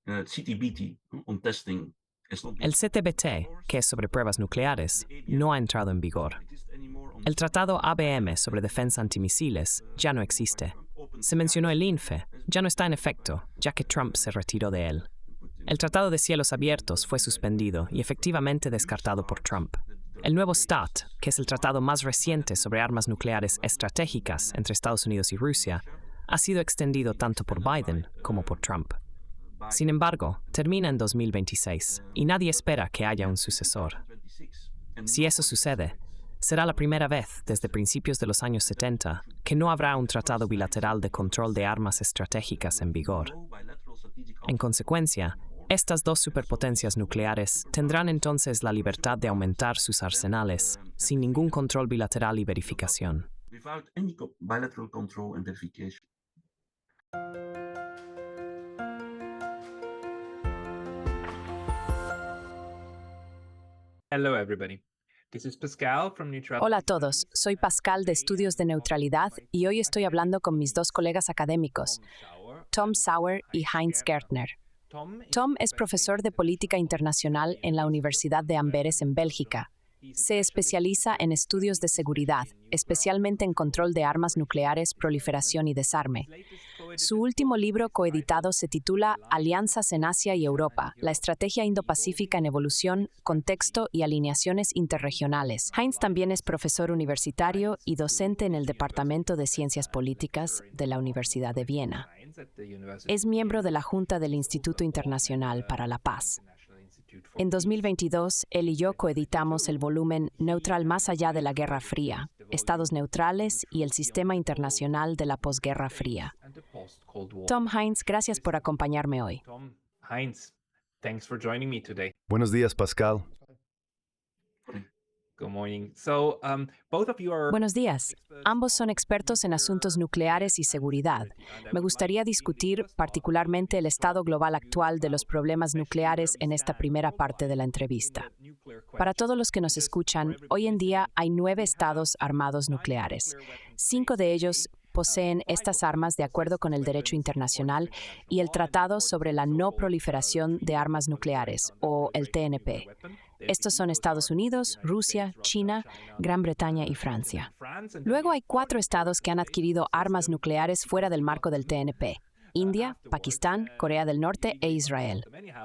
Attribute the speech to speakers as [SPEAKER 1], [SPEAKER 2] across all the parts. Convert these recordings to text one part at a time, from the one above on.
[SPEAKER 1] El CTBT, que es sobre pruebas nucleares, no ha entrado en vigor. El Tratado ABM sobre defensa antimisiles ya no existe. Se mencionó el INFE, ya no está en efecto, ya que Trump se retiró de él. El Tratado de Cielos Abiertos fue suspendido y efectivamente descartado por Trump. El nuevo START, que es el tratado más reciente sobre armas nucleares estratégicas entre Estados Unidos y Rusia, ha sido extendido tanto por Biden como por Trump. Sin embargo, termina en 2026 y nadie espera que haya un sucesor. Si eso sucede, será la primera vez desde principios de los años 70 que no habrá un tratado bilateral de control de armas estratégicas en vigor. En consecuencia, estas dos superpotencias nucleares tendrán entonces la libertad de aumentar sus arsenales sin ningún control bilateral y verificación.
[SPEAKER 2] Hello, everybody. This is Pascal from Neutral.
[SPEAKER 3] Hola a todos, soy Pascal de Estudios de Neutralidad y hoy estoy hablando con mis dos colegas académicos, Tom Sauer y Heinz Gärtner. Tom es profesor de Política Internacional en la Universidad de Amberes en Bélgica. Se especializa en estudios de seguridad, especialmente en control de armas nucleares, proliferación y desarme. Su último libro coeditado se titula Alianzas en Asia y Europa, la estrategia Indo-Pacífica en evolución, contexto y alineaciones interregionales. Heinz también es profesor universitario y docente en el Departamento de Ciencias Políticas de la Universidad de Viena. Es miembro de la Junta del Instituto Internacional para la Paz. En 2022, él y yo coeditamos el volumen Neutral más allá de la Guerra Fría, Estados neutrales y el sistema internacional de la posguerra fría. Tom, Heinz, gracias por acompañarme hoy.
[SPEAKER 2] Heinz, thanks for joining me today.
[SPEAKER 4] Buenos días, Pascal.
[SPEAKER 2] Good morning. So, both of you are...
[SPEAKER 3] Buenos días. Ambos son expertos en asuntos nucleares y seguridad. Me gustaría discutir particularmente el estado global actual de los problemas nucleares en esta primera parte de la entrevista. Para todos los que nos escuchan, hoy en día hay 9 estados armados nucleares. 5 de ellos poseen estas armas de acuerdo con el derecho internacional y el Tratado sobre la No Proliferación de Armas Nucleares, o el TNP. Estos son Estados Unidos, Rusia, China, Gran Bretaña y Francia. Luego hay 4 estados que han adquirido armas nucleares fuera del marco del TNP: India, Pakistán, Corea del Norte e Israel.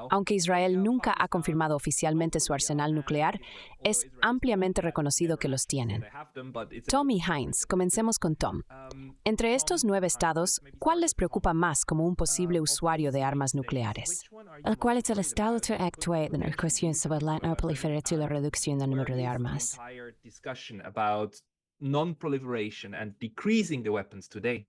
[SPEAKER 3] Aunque Israel nunca ha confirmado oficialmente su arsenal nuclear, es ampliamente reconocido que los tienen. Tom y Heinz, comencemos con Tom. Entre estos 9 estados, ¿cuál les preocupa más como un posible usuario de armas nucleares?
[SPEAKER 5] ¿Cuál es el estado actual de la cuestión sobre la no proliferación y la reducción del número de armas?
[SPEAKER 2] Non-proliferation and decreasing the weapons today.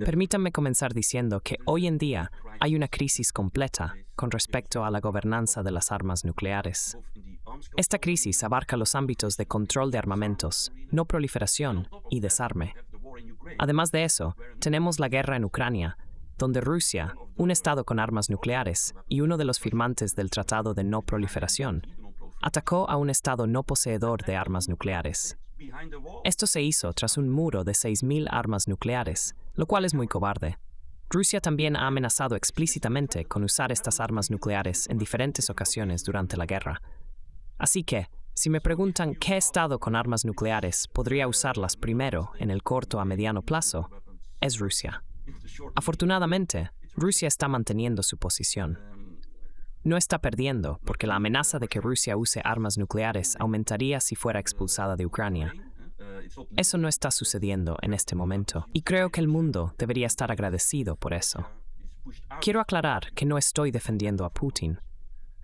[SPEAKER 1] Permítanme comenzar diciendo que hoy en día hay una crisis completa con respecto a la gobernanza de las armas nucleares. Esta crisis abarca los ámbitos de control de armamentos, no proliferación y desarme. Además de eso, tenemos la guerra en Ucrania, donde Rusia, un estado con armas nucleares y uno de los firmantes del Tratado de No Proliferación, atacó a un estado no poseedor de armas nucleares. Esto se hizo tras un muro de 6.000 armas nucleares, lo cual es muy cobarde. Rusia también ha amenazado explícitamente con usar estas armas nucleares en diferentes ocasiones durante la guerra. Así que, si me preguntan qué estado con armas nucleares podría usarlas primero en el corto a mediano plazo, es Rusia. Afortunadamente, Rusia está manteniendo su posición. No está perdiendo, porque la amenaza de que Rusia use armas nucleares aumentaría si fuera expulsada de Ucrania. Eso no está sucediendo en este momento, y creo que el mundo debería estar agradecido por eso. Quiero aclarar que no estoy defendiendo a Putin.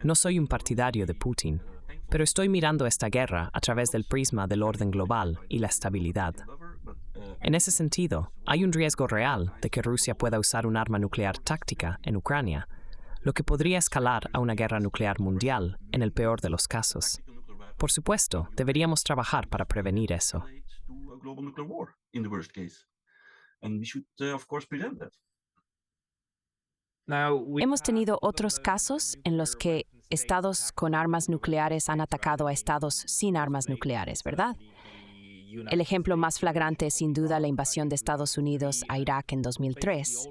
[SPEAKER 1] No soy un partidario de Putin, pero estoy mirando esta guerra a través del prisma del orden global y la estabilidad. En ese sentido, hay un riesgo real de que Rusia pueda usar un arma nuclear táctica en Ucrania, lo que podría escalar a una guerra nuclear mundial en el peor de los casos. Por supuesto, deberíamos trabajar para prevenir eso.
[SPEAKER 3] Hemos tenido otros casos en los que estados con armas nucleares han atacado a estados sin armas nucleares, ¿verdad? El ejemplo más flagrante es sin duda la invasión de Estados Unidos a Irak en 2003.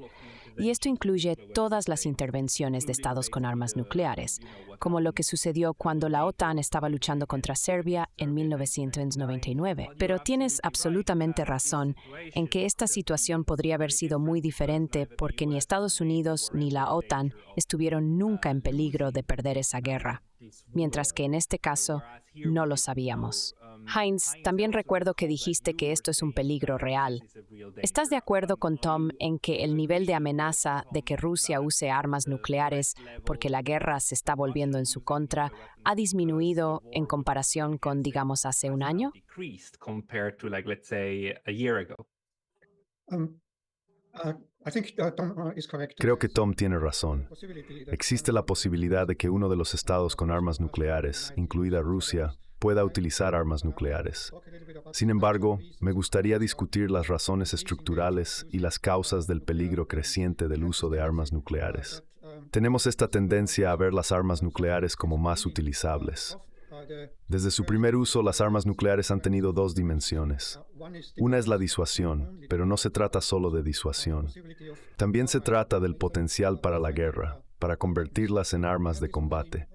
[SPEAKER 3] Y esto incluye todas las intervenciones de estados con armas nucleares, como lo que sucedió cuando la OTAN estaba luchando contra Serbia en 1999. Pero tienes absolutamente razón en que esta situación podría haber sido muy diferente porque ni Estados Unidos ni la OTAN estuvieron nunca en peligro de perder esa guerra, mientras que en este caso no lo sabíamos. Heinz, también recuerdo que dijiste que esto es un peligro real. ¿Estás de acuerdo con Tom en que el nivel de amenaza de que Rusia use armas nucleares porque la guerra se está volviendo en su contra ha disminuido en comparación con, digamos, hace un año?
[SPEAKER 4] Creo que Tom tiene razón. Existe la posibilidad de que uno de los estados con armas nucleares, incluida Rusia, pueda utilizar armas nucleares. Sin embargo, me gustaría discutir las razones estructurales y las causas del peligro creciente del uso de armas nucleares. Tenemos esta tendencia a ver las armas nucleares como más utilizables. Desde su primer uso, las armas nucleares han tenido dos dimensiones. Una es la disuasión, pero no se trata solo de disuasión. También se trata del potencial para la guerra, para convertirlas en armas de combate.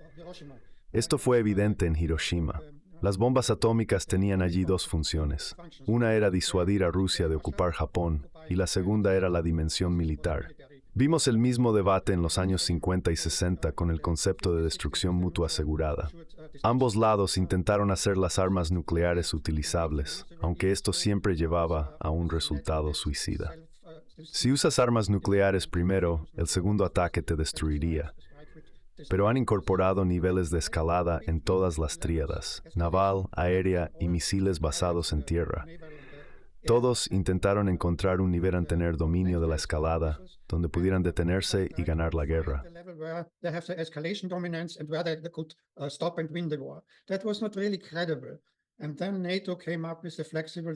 [SPEAKER 4] Esto fue evidente en Hiroshima. Las bombas atómicas tenían allí dos funciones. Una era disuadir a Rusia de ocupar Japón, y la segunda era la dimensión militar. Vimos el mismo debate en los años 50 y 60 con el concepto de destrucción mutua asegurada. Ambos lados intentaron hacer las armas nucleares utilizables, aunque esto siempre llevaba a un resultado suicida. Si usas armas nucleares primero, el segundo ataque te destruiría. Pero han incorporado niveles de escalada en todas las tríadas, naval, aérea y misiles basados en tierra. Todos intentaron encontrar un nivel en tener dominio de la escalada, donde pudieran detenerse y ganar la guerra.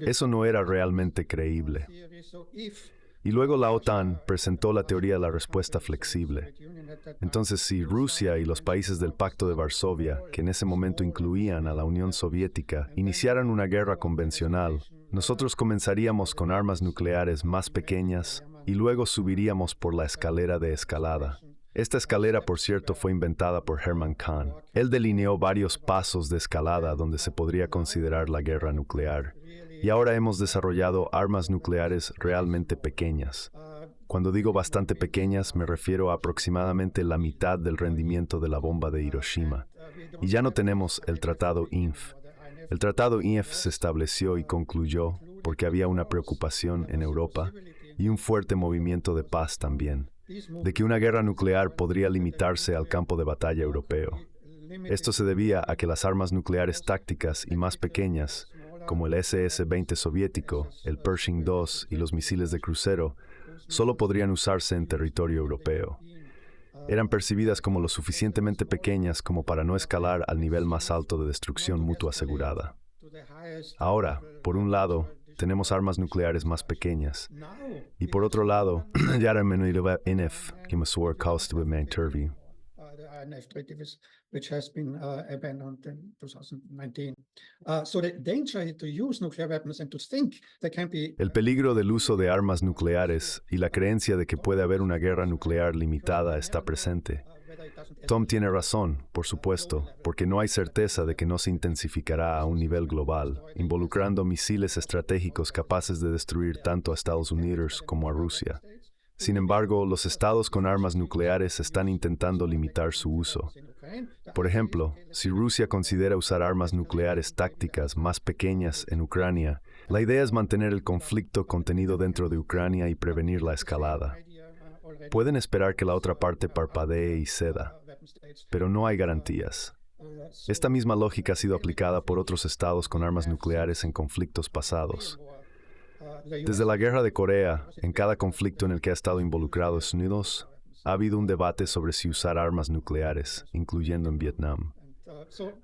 [SPEAKER 4] Eso no era realmente creíble. Y luego la OTAN presentó la teoría de la respuesta flexible. Entonces, si Rusia y los países del Pacto de Varsovia, que en ese momento incluían a la Unión Soviética, iniciaran una guerra convencional, nosotros comenzaríamos con armas nucleares más pequeñas y luego subiríamos por la escalera de escalada. Esta escalera, por cierto, fue inventada por Herman Kahn. Él delineó varios pasos de escalada donde se podría considerar la guerra nuclear. Y ahora hemos desarrollado armas nucleares realmente pequeñas. Cuando digo bastante pequeñas, me refiero a aproximadamente la mitad del rendimiento de la bomba de Hiroshima. Y ya no tenemos el Tratado INF. El Tratado INF se estableció y concluyó porque había una preocupación en Europa y un fuerte movimiento de paz también, de que una guerra nuclear podría limitarse al campo de batalla europeo. Esto se debía a que las armas nucleares tácticas y más pequeñas, como el SS-20 soviético, el Pershing II y los misiles de crucero, solo podrían usarse en territorio europeo. Eran percibidas como lo suficientemente pequeñas como para no escalar al nivel más alto de destrucción mutua asegurada. Ahora, por un lado, tenemos armas nucleares más pequeñas, y por otro lado,
[SPEAKER 6] which has been abandoned in 2019. So the danger to use nuclear weapons and to think they can be...
[SPEAKER 4] El peligro del uso de armas nucleares y la creencia de que puede haber una guerra nuclear limitada está presente. Tom tiene razón, por supuesto, porque no hay certeza de que no se intensificará a un nivel global, involucrando misiles estratégicos capaces de destruir tanto a Estados Unidos como a Rusia. Sin embargo, los estados con armas nucleares están intentando limitar su uso. Por ejemplo, si Rusia considera usar armas nucleares tácticas más pequeñas en Ucrania, la idea es mantener el conflicto contenido dentro de Ucrania y prevenir la escalada. Pueden esperar que la otra parte parpadee y ceda, pero no hay garantías. Esta misma lógica ha sido aplicada por otros estados con armas nucleares en conflictos pasados. Desde la Guerra de Corea, en cada conflicto en el que ha estado involucrado Estados Unidos, ha habido un debate sobre si usar armas nucleares, incluyendo en Vietnam.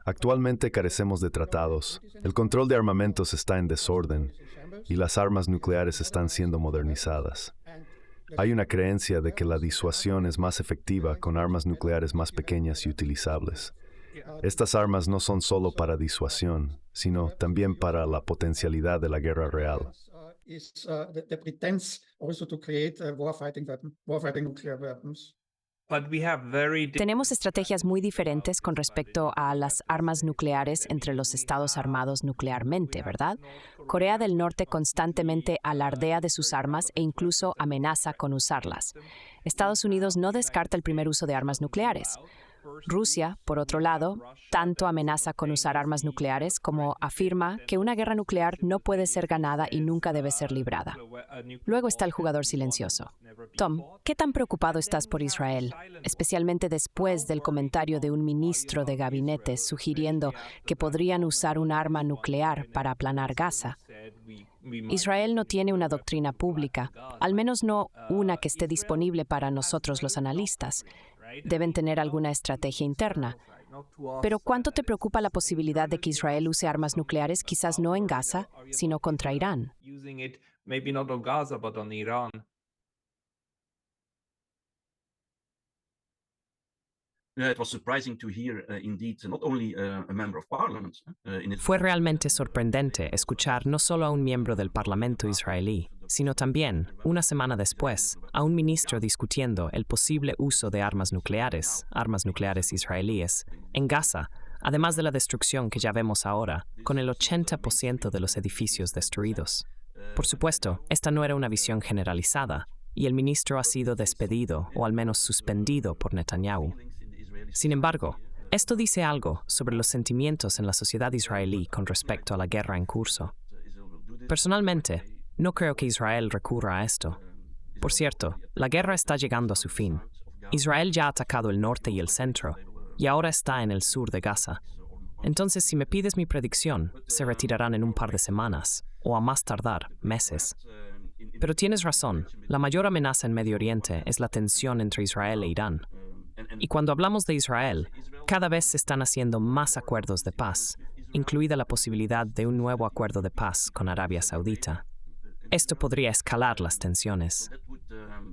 [SPEAKER 4] Actualmente carecemos de tratados, el control de armamentos está en desorden y las armas nucleares están siendo modernizadas. Hay una creencia de que la disuasión es más efectiva con armas nucleares más pequeñas y utilizables. Estas armas no son solo para disuasión, sino también para la potencialidad de la guerra real.
[SPEAKER 6] Is the pretense also to create warfighting nuclear weapons.
[SPEAKER 3] Tenemos estrategias muy diferentes con respecto a las armas nucleares entre los estados armados nuclearmente, ¿verdad? Corea del Norte constantemente alardea de sus armas e incluso amenaza con usarlas. Estados Unidos no descarta el primer uso de armas nucleares. Rusia, por otro lado, tanto amenaza con usar armas nucleares como afirma que una guerra nuclear no puede ser ganada y nunca debe ser librada. Luego está el jugador silencioso. Tom, ¿qué tan preocupado estás por Israel, especialmente después del comentario de un ministro de gabinete sugiriendo que podrían usar un arma nuclear para aplanar Gaza? Israel no tiene una doctrina pública, al menos no una que esté disponible para nosotros los analistas. Deben tener alguna estrategia interna. Pero ¿cuánto te preocupa la posibilidad de que Israel use armas nucleares, quizás no en Gaza, sino contra Irán?
[SPEAKER 1] Fue realmente sorprendente escuchar no solo a un miembro del Parlamento israelí, sino también, una semana después, a un ministro discutiendo el posible uso de armas nucleares israelíes, en Gaza, además de la destrucción que ya vemos ahora, con el 80% de los edificios destruidos. Por supuesto, esta no era una visión generalizada, y el ministro ha sido despedido o al menos suspendido por Netanyahu. Sin embargo, esto dice algo sobre los sentimientos en la sociedad israelí con respecto a la guerra en curso. Personalmente, no creo que Israel recurra a esto. Por cierto, la guerra está llegando a su fin. Israel ya ha atacado el norte y el centro, y ahora está en el sur de Gaza. Entonces, si me pides mi predicción, se retirarán en un par de semanas, o a más tardar, meses. Pero tienes razón, la mayor amenaza en Medio Oriente es la tensión entre Israel e Irán. Y cuando hablamos de Israel, cada vez se están haciendo más acuerdos de paz, incluida la posibilidad de un nuevo acuerdo de paz con Arabia Saudita. Esto podría escalar las tensiones.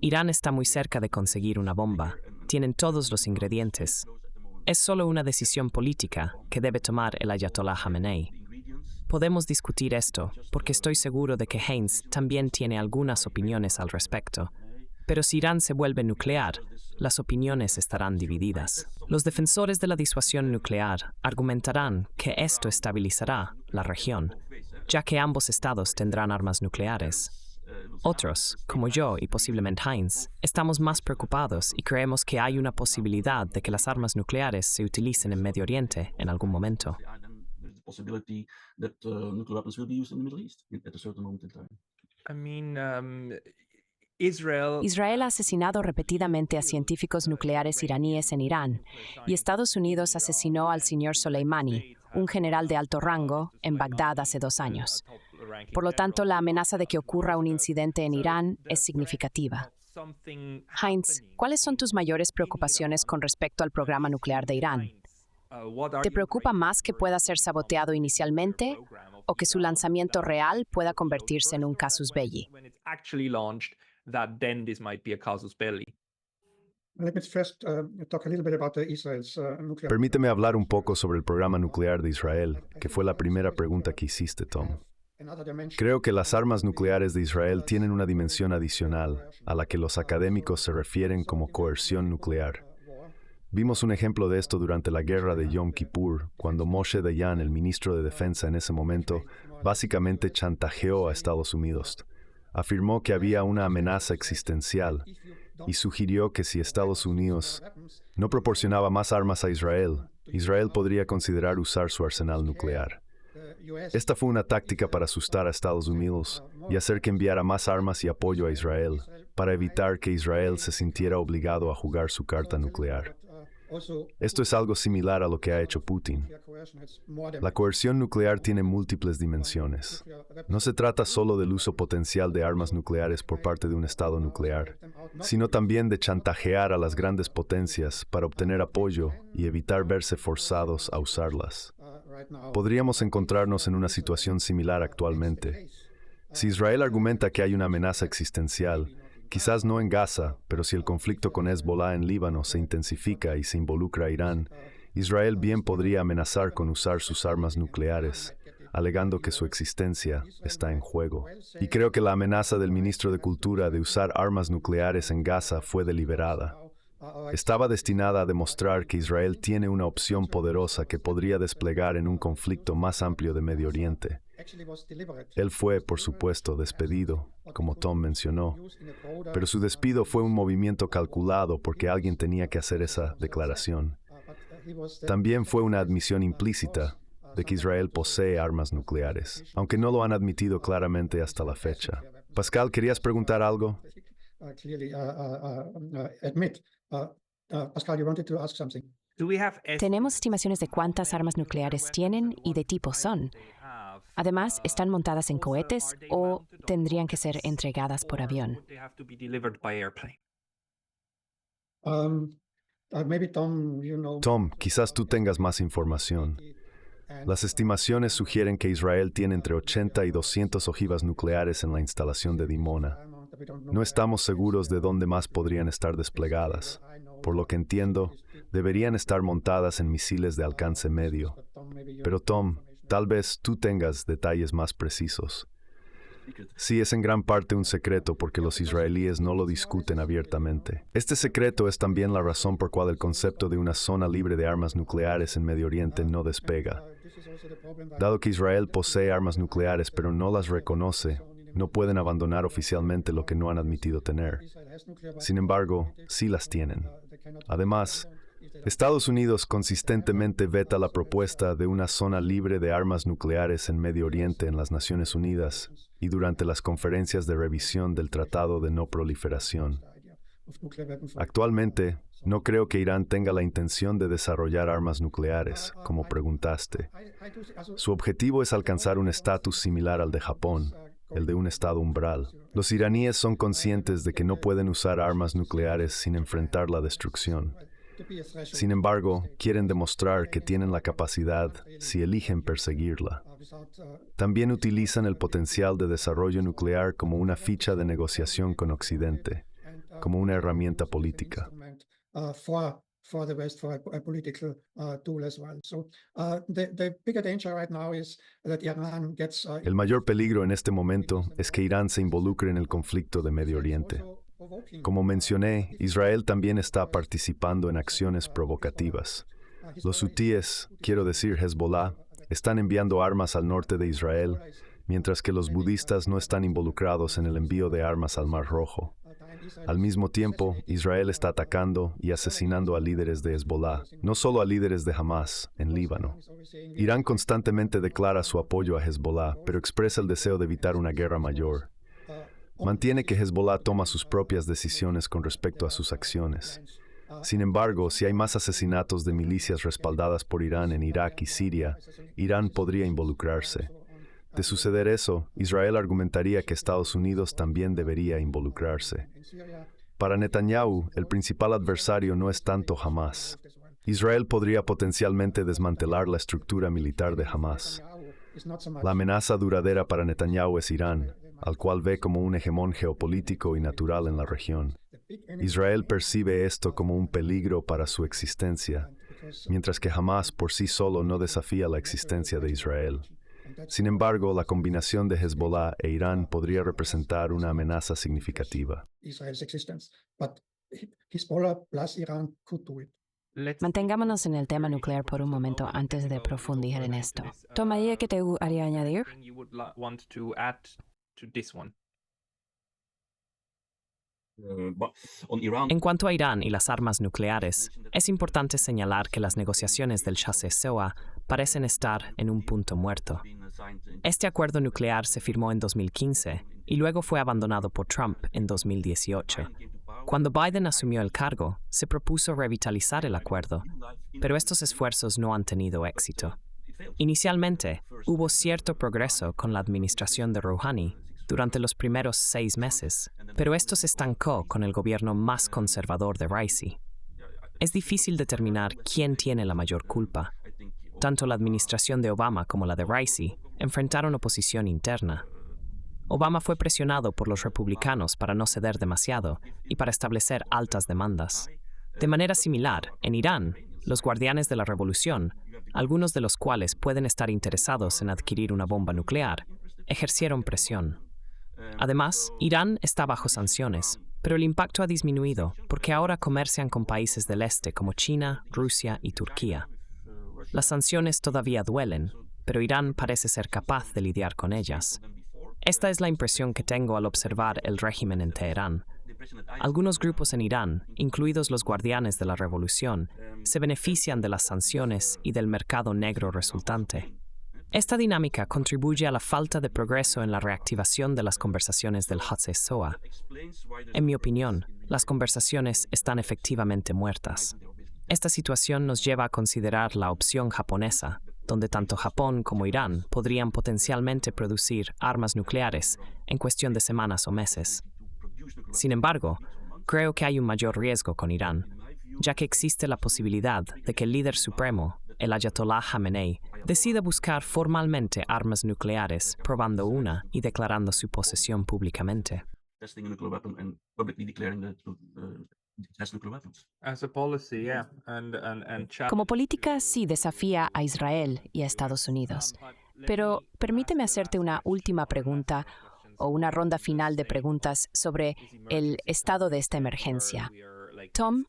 [SPEAKER 1] Irán está muy cerca de conseguir una bomba. Tienen todos los ingredientes. Es solo una decisión política que debe tomar el Ayatollah Khamenei. Podemos discutir esto, porque estoy seguro de que Heinz también tiene algunas opiniones al respecto. Pero si Irán se vuelve nuclear, las opiniones estarán divididas. Los defensores de la disuasión nuclear argumentarán que esto estabilizará la región, ya que ambos estados tendrán armas nucleares. Otros, como yo y posiblemente Heinz, estamos más preocupados y creemos que hay una posibilidad de que las armas nucleares se utilicen en Medio Oriente en algún momento.
[SPEAKER 3] Israel ha asesinado repetidamente a científicos nucleares iraníes en Irán, y Estados Unidos asesinó al señor Soleimani, un general de alto rango, en Bagdad hace 2 años. Por lo tanto, la amenaza de que ocurra un incidente en Irán es significativa. Heinz, ¿cuáles son tus mayores preocupaciones con respecto al programa nuclear de Irán? ¿Te preocupa más que pueda ser saboteado inicialmente o que su lanzamiento real pueda convertirse en un casus belli?
[SPEAKER 4] Permíteme hablar un poco sobre el programa nuclear de Israel, que fue la primera pregunta que hiciste, Tom. Creo que las armas nucleares de Israel tienen una dimensión adicional, a la que los académicos se refieren como coerción nuclear. Vimos un ejemplo de esto durante la guerra de Yom Kippur, cuando Moshe Dayan, el ministro de Defensa en ese momento, básicamente chantajeó a Estados Unidos. Afirmó que había una amenaza existencial y sugirió que si Estados Unidos no proporcionaba más armas a Israel, Israel podría considerar usar su arsenal nuclear. Esta fue una táctica para asustar a Estados Unidos y hacer que enviara más armas y apoyo a Israel, para evitar que Israel se sintiera obligado a jugar su carta nuclear. Esto es algo similar a lo que ha hecho Putin. La coerción nuclear tiene múltiples dimensiones. No se trata solo del uso potencial de armas nucleares por parte de un estado nuclear, sino también de chantajear a las grandes potencias para obtener apoyo y evitar verse forzados a usarlas. Podríamos encontrarnos en una situación similar actualmente. Si Israel argumenta que hay una amenaza existencial, quizás no en Gaza, pero si el conflicto con Hezbollah en Líbano se intensifica y se involucra a Irán, Israel bien podría amenazar con usar sus armas nucleares, alegando que su existencia está en juego. Y creo que la amenaza del ministro de Cultura de usar armas nucleares en Gaza fue deliberada. Estaba destinada a demostrar que Israel tiene una opción poderosa que podría desplegar en un conflicto más amplio de Medio Oriente. Él fue, por supuesto, despedido, como Tom mencionó, pero su despido fue un movimiento calculado porque alguien tenía que hacer esa declaración. También fue una admisión implícita de que Israel posee armas nucleares, aunque no lo han admitido claramente hasta la fecha. Pascal, ¿querías preguntar algo?
[SPEAKER 6] Pascal, you wanted to ask something.
[SPEAKER 5] ¿Tenemos estimaciones de cuántas armas nucleares tienen y de tipo son? Además, ¿están montadas en cohetes o tendrían que ser entregadas por avión?
[SPEAKER 6] Maybe Tom,
[SPEAKER 4] Tom, quizás tú tengas más información. Las estimaciones sugieren que Israel tiene entre 80 y 200 ojivas nucleares en la instalación de Dimona. No estamos seguros de dónde más podrían estar desplegadas. Por lo que entiendo, deberían estar montadas en misiles de alcance medio. Pero Tom, tal vez tú tengas detalles más precisos. Sí, es en gran parte un secreto porque los israelíes no lo discuten abiertamente. Este secreto es también la razón por cual el concepto de una zona libre de armas nucleares en Medio Oriente no despega. Dado que Israel posee armas nucleares pero no las reconoce, no pueden abandonar oficialmente lo que no han admitido tener. Sin embargo, sí las tienen. Además, Estados Unidos consistentemente veta la propuesta de una zona libre de armas nucleares en Medio Oriente en las Naciones Unidas y durante las conferencias de revisión del Tratado de No Proliferación. Actualmente, no creo que Irán tenga la intención de desarrollar armas nucleares, como preguntaste. Su objetivo es alcanzar un estatus similar al de Japón, el de un estado umbral. Los iraníes son conscientes de que no pueden usar armas nucleares sin enfrentar la destrucción. Sin embargo, quieren demostrar que tienen la capacidad si eligen perseguirla. También utilizan el potencial de desarrollo nuclear como una ficha de negociación con Occidente, como una herramienta política. El mayor peligro en este momento es que Irán se involucre en el conflicto de Medio Oriente. Como mencioné, Israel también está participando en acciones provocativas. Los hutíes, quiero decir Hezbollah, están enviando armas al norte de Israel, mientras que los budistas no están involucrados en el envío de armas al Mar Rojo. Al mismo tiempo, Israel está atacando y asesinando a líderes de Hezbollah, no solo a líderes de Hamas, en Líbano. Irán constantemente declara su apoyo a Hezbollah, pero expresa el deseo de evitar una guerra mayor. Mantiene que Hezbollah toma sus propias decisiones con respecto a sus acciones. Sin embargo, si hay más asesinatos de milicias respaldadas por Irán en Irak y Siria, Irán podría involucrarse. De suceder eso, Israel argumentaría que Estados Unidos también debería involucrarse. Para Netanyahu, el principal adversario no es tanto Hamas. Israel podría potencialmente desmantelar la estructura militar de Hamas. La amenaza duradera para Netanyahu es Irán, al cual ve como un hegemón geopolítico y natural en la región. Israel percibe esto como un peligro para su existencia, mientras que Hamas por sí solo no desafía la existencia de Israel. Sin embargo, la combinación de Hezbollah e Irán podría representar una amenaza significativa.
[SPEAKER 5] Mantengámonos en el tema nuclear por un momento antes de profundizar en esto. Tom, ¿qué te haría añadir?
[SPEAKER 1] En cuanto a Irán y las armas nucleares, es importante señalar que las negociaciones del Chassé-Soa parecen estar en un punto muerto. Este acuerdo nuclear se firmó en 2015 y luego fue abandonado por Trump en 2018. Cuando Biden asumió el cargo, se propuso revitalizar el acuerdo, pero estos esfuerzos no han tenido éxito. Inicialmente, hubo cierto progreso con la administración de Rouhani durante los primeros 6 meses, pero esto se estancó con el gobierno más conservador de Raisi. Es difícil determinar quién tiene la mayor culpa. Tanto la administración de Obama como la de Raisi enfrentaron oposición interna. Obama fue presionado por los republicanos para no ceder demasiado y para establecer altas demandas. De manera similar, en Irán, los guardianes de la revolución, algunos de los cuales pueden estar interesados en adquirir una bomba nuclear, ejercieron presión. Además, Irán está bajo sanciones, pero el impacto ha disminuido porque ahora comercian con países del este como China, Rusia y Turquía. Las sanciones todavía duelen, pero Irán parece ser capaz de lidiar con ellas. Esta es la impresión que tengo al observar el régimen en Teherán. Algunos grupos en Irán, incluidos los guardianes de la revolución, se benefician de las sanciones y del mercado negro resultante. Esta dinámica contribuye a la falta de progreso en la reactivación de las conversaciones del Hatze-Soa. En mi opinión, las conversaciones están efectivamente muertas. Esta situación nos lleva a considerar la opción japonesa, donde tanto Japón como Irán podrían potencialmente producir armas nucleares en cuestión de semanas o meses. Sin embargo, creo que hay un mayor riesgo con Irán, ya que existe la posibilidad de que el líder supremo, el Ayatollah Khamenei, decida buscar formalmente armas nucleares, probando una y declarando su posesión públicamente.
[SPEAKER 5] Como política, sí desafía a Israel y a Estados Unidos. Pero permíteme hacerte una última pregunta o una ronda final de preguntas sobre el estado de esta emergencia. Tom,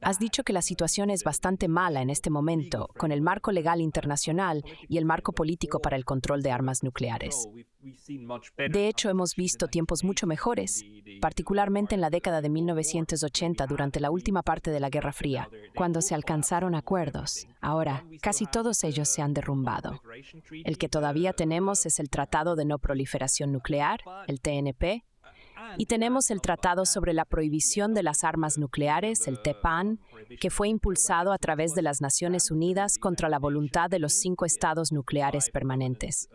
[SPEAKER 5] has dicho que la situación es bastante mala en este momento, con el marco legal internacional y el marco político para el control de armas nucleares. De hecho, hemos visto tiempos mucho mejores, particularmente en la década de 1980, durante la última parte de la Guerra Fría, cuando se alcanzaron acuerdos. Ahora, casi todos ellos se han derrumbado. El que todavía tenemos es el Tratado de No Proliferación Nuclear, el TNP, y tenemos el Tratado sobre la Prohibición de las Armas Nucleares, el TPAN, que fue impulsado a través de las Naciones Unidas contra la voluntad de los 5 estados nucleares permanentes,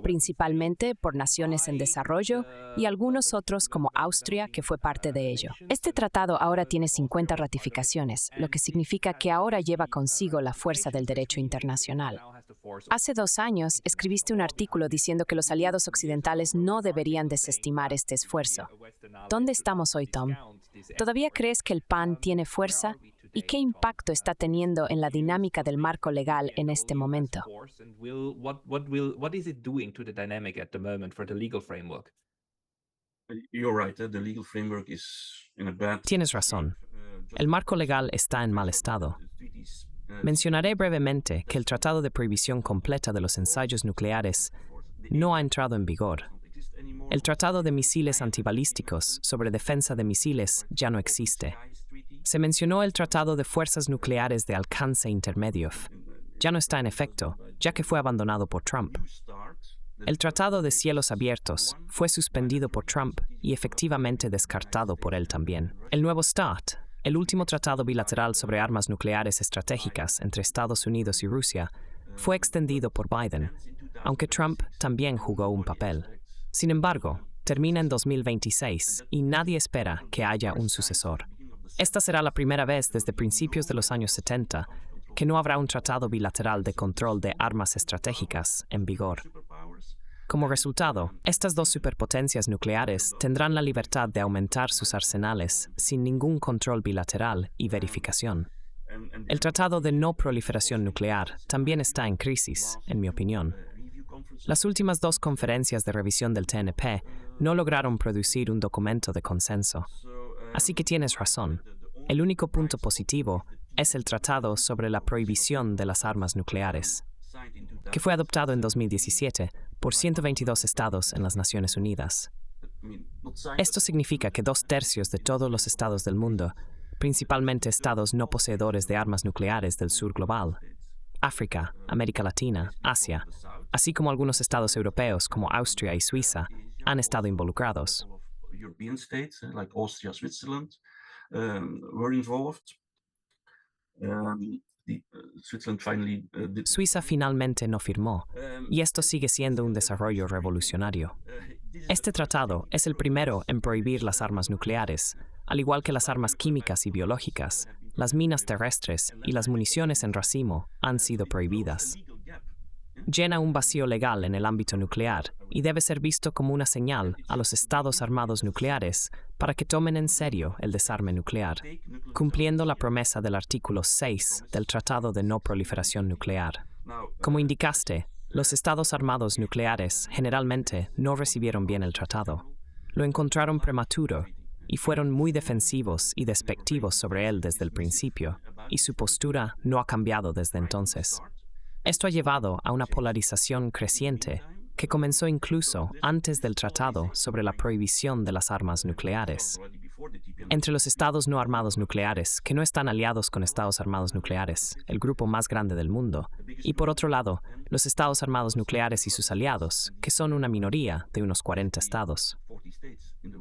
[SPEAKER 5] principalmente por naciones en desarrollo y algunos otros como Austria, que fue parte de ello. Este tratado ahora tiene 50 ratificaciones, lo que significa que ahora lleva consigo la fuerza del derecho internacional. Hace 2 años escribiste un artículo diciendo que los aliados occidentales no deberían desestimar este esfuerzo. ¿Dónde estamos hoy, Tom? ¿Todavía crees que el PAN tiene fuerza? ¿Y qué impacto está teniendo en la dinámica del marco legal en este momento?
[SPEAKER 1] Tienes razón. El marco legal está en mal estado. Mencionaré brevemente que el Tratado de Prohibición Completa de los Ensayos Nucleares no ha entrado en vigor. El Tratado de Misiles Antibalísticos sobre defensa de misiles ya no existe. Se mencionó el Tratado de Fuerzas Nucleares de Alcance Intermedio. Ya no está en efecto, ya que fue abandonado por Trump. El Tratado de Cielos Abiertos fue suspendido por Trump y efectivamente descartado por él también. El nuevo START, el último tratado bilateral sobre armas nucleares estratégicas entre Estados Unidos y Rusia, fue extendido por Biden, aunque Trump también jugó un papel. Sin embargo, termina en 2026 y nadie espera que haya un sucesor. Esta será la primera vez desde principios de los años 70 que no habrá un tratado bilateral de control de armas estratégicas en vigor. Como resultado, estas 2 superpotencias nucleares tendrán la libertad de aumentar sus arsenales sin ningún control bilateral y verificación. El Tratado de No Proliferación Nuclear también está en crisis, en mi opinión. Las últimas 2 conferencias de revisión del TNP no lograron producir un documento de consenso. Así que tienes razón. El único punto positivo es el Tratado sobre la Prohibición de las Armas Nucleares, que fue adoptado en 2017 por 122 estados en las Naciones Unidas. Esto significa que 2/3 de todos los estados del mundo, principalmente estados no poseedores de armas nucleares del sur global, África, América Latina, Asia, así como algunos estados europeos como Austria y Suiza, han estado involucrados. Suiza finalmente no firmó, y esto sigue siendo un desarrollo revolucionario. Este tratado es el primero en prohibir las armas nucleares, al igual que las armas químicas y biológicas, las minas terrestres y las municiones en racimo han sido prohibidas. llena un vacío legal en el ámbito nuclear y debe ser visto como una señal a los Estados armados nucleares para que tomen en serio el desarme nuclear, cumpliendo la promesa del artículo 6 del Tratado de No Proliferación Nuclear. Como indicaste, los Estados armados nucleares generalmente no recibieron bien el tratado. Lo encontraron prematuro y fueron muy defensivos y despectivos sobre él desde el principio, y su postura no ha cambiado desde entonces. Esto ha llevado a una polarización creciente que comenzó incluso antes del tratado sobre la prohibición de las armas nucleares. Entre los estados no armados nucleares, que no están aliados con estados armados nucleares, el grupo más grande del mundo, y por otro lado, los estados armados nucleares y sus aliados, que son una minoría de unos 40 estados.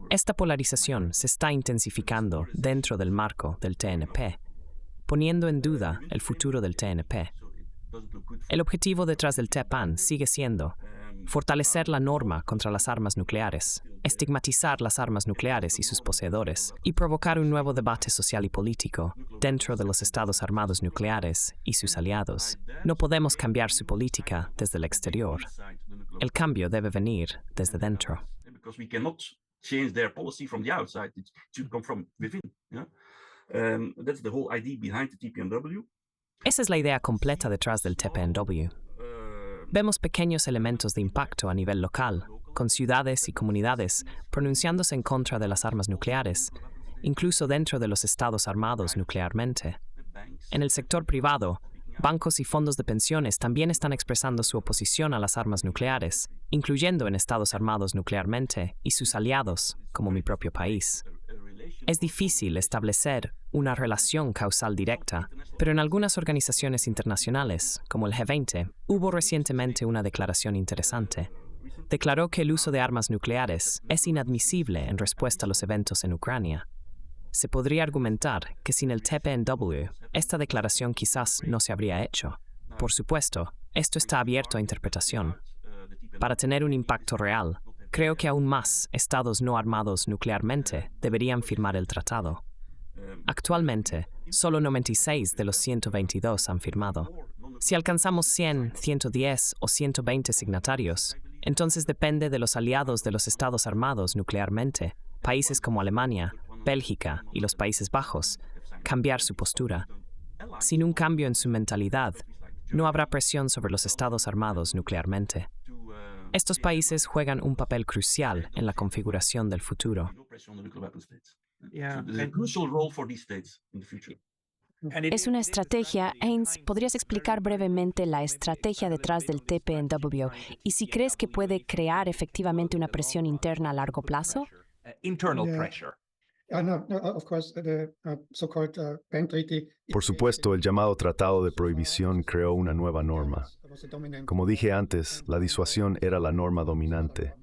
[SPEAKER 1] Esta polarización se está intensificando dentro del marco del TNP, poniendo en duda el futuro del TNP. El objetivo detrás del TPAN sigue siendo fortalecer la norma contra las armas nucleares, estigmatizar las armas nucleares y sus poseedores, y provocar un nuevo debate social y político dentro de los estados armados nucleares y sus aliados. No podemos cambiar su política desde el exterior. El cambio debe venir desde dentro.
[SPEAKER 7] Change their policy from the outside. It should come from within. Yeah? That's the whole idea behind the TPNW.
[SPEAKER 1] Esa es la idea completa detrás del TPNW. Vemos pequeños elementos de impacto a nivel local, con ciudades y comunidades pronunciándose en contra de las armas nucleares, incluso dentro de los estados armados nuclearmente. En el sector privado, bancos y fondos de pensiones también están expresando su oposición a las armas nucleares, incluyendo en estados armados nuclearmente y sus aliados, como mi propio país. Es difícil establecer una relación causal directa, pero en algunas organizaciones internacionales, como el G20, hubo recientemente una declaración interesante. Declaró que el uso de armas nucleares es inadmisible en respuesta a los eventos en Ucrania. Se podría argumentar que sin el TPNW, esta declaración quizás no se habría hecho. Por supuesto, esto está abierto a interpretación. Para tener un impacto real, creo que aún más estados no armados nuclearmente deberían firmar el tratado. Actualmente, solo 96 de los 122 han firmado. Si alcanzamos 100, 110 o 120 signatarios, entonces depende de los aliados de los estados armados nuclearmente, países como Alemania, Bélgica y los Países Bajos, cambiar su postura. Sin un cambio en su mentalidad, no habrá presión sobre los estados armados nuclearmente. Estos países juegan un papel crucial en la configuración del futuro.
[SPEAKER 5] Es una estrategia. Haynes, ¿podrías explicar brevemente la estrategia detrás del TPNW y si crees que puede crear efectivamente una presión interna a largo plazo?
[SPEAKER 2] Internal
[SPEAKER 6] Yeah.
[SPEAKER 2] pressure.
[SPEAKER 6] No, of course, the so-called PEN Treaty.
[SPEAKER 4] Por supuesto, el llamado Tratado de Prohibición creó una nueva norma. Como dije antes, la disuasión era la norma dominante.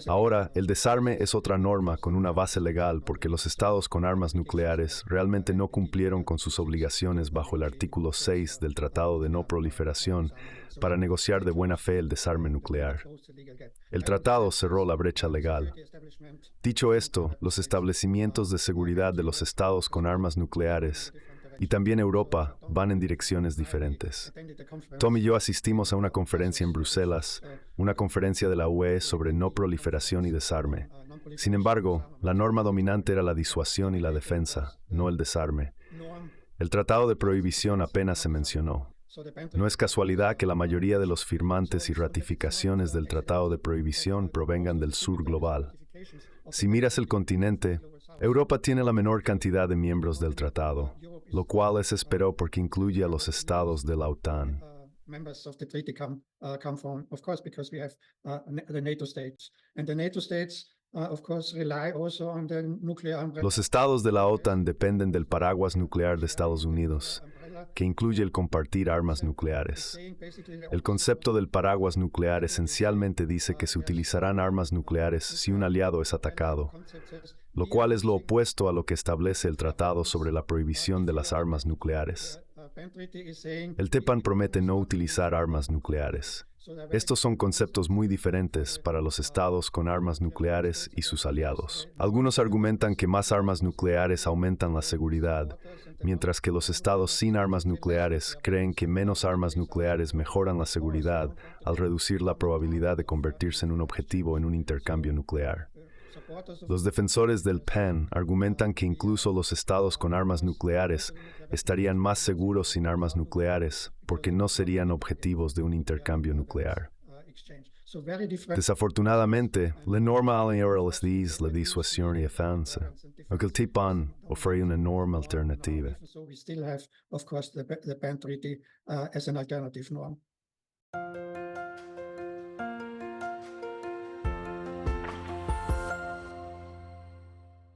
[SPEAKER 4] Ahora, el desarme es otra norma con una base legal porque los estados con armas nucleares realmente no cumplieron con sus obligaciones bajo el artículo 6 del Tratado de No Proliferación para negociar de buena fe el desarme nuclear. El tratado cerró la brecha legal. Dicho esto, los establecimientos de seguridad de los estados con armas nucleares y también Europa van en direcciones diferentes. Tom y yo asistimos a una conferencia en Bruselas, una conferencia de la UE sobre no proliferación y desarme. Sin embargo, la norma dominante era la disuasión y la defensa, no el desarme. El Tratado de Prohibición apenas se mencionó. No es casualidad que la mayoría de los firmantes y ratificaciones del Tratado de Prohibición provengan del sur global. Si miras el continente, Europa tiene la menor cantidad de miembros del tratado, lo cual se esperó porque incluye a los estados de la OTAN.
[SPEAKER 6] Members of the treaty come from, of course, because we have the NATO states. And the NATO states, of course, rely also on the nuclear umbrella.
[SPEAKER 4] Los estados de la OTAN dependen del paraguas nuclear de Estados Unidos, que incluye el compartir armas nucleares. El concepto del paraguas nuclear esencialmente dice que se utilizarán armas nucleares si un aliado es atacado, lo cual es lo opuesto a lo que establece el Tratado sobre la Prohibición de las Armas Nucleares. El TPAN promete no utilizar armas nucleares. Estos son conceptos muy diferentes para los estados con armas nucleares y sus aliados. Algunos argumentan que más armas nucleares aumentan la seguridad, mientras que los estados sin armas nucleares creen que menos armas nucleares mejoran la seguridad al reducir la probabilidad de convertirse en un objetivo en un intercambio nuclear. Los defensores del PAN argumentan que incluso los estados con armas nucleares estarían más seguros sin armas nucleares porque no serían objetivos de un intercambio nuclear. Desafortunadamente, la norma alineó es la disuasión y defensa, aunque el TPAN ofrece una norma alternativa.
[SPEAKER 6] We still have, of course, the PAN treaty as an alternative norm.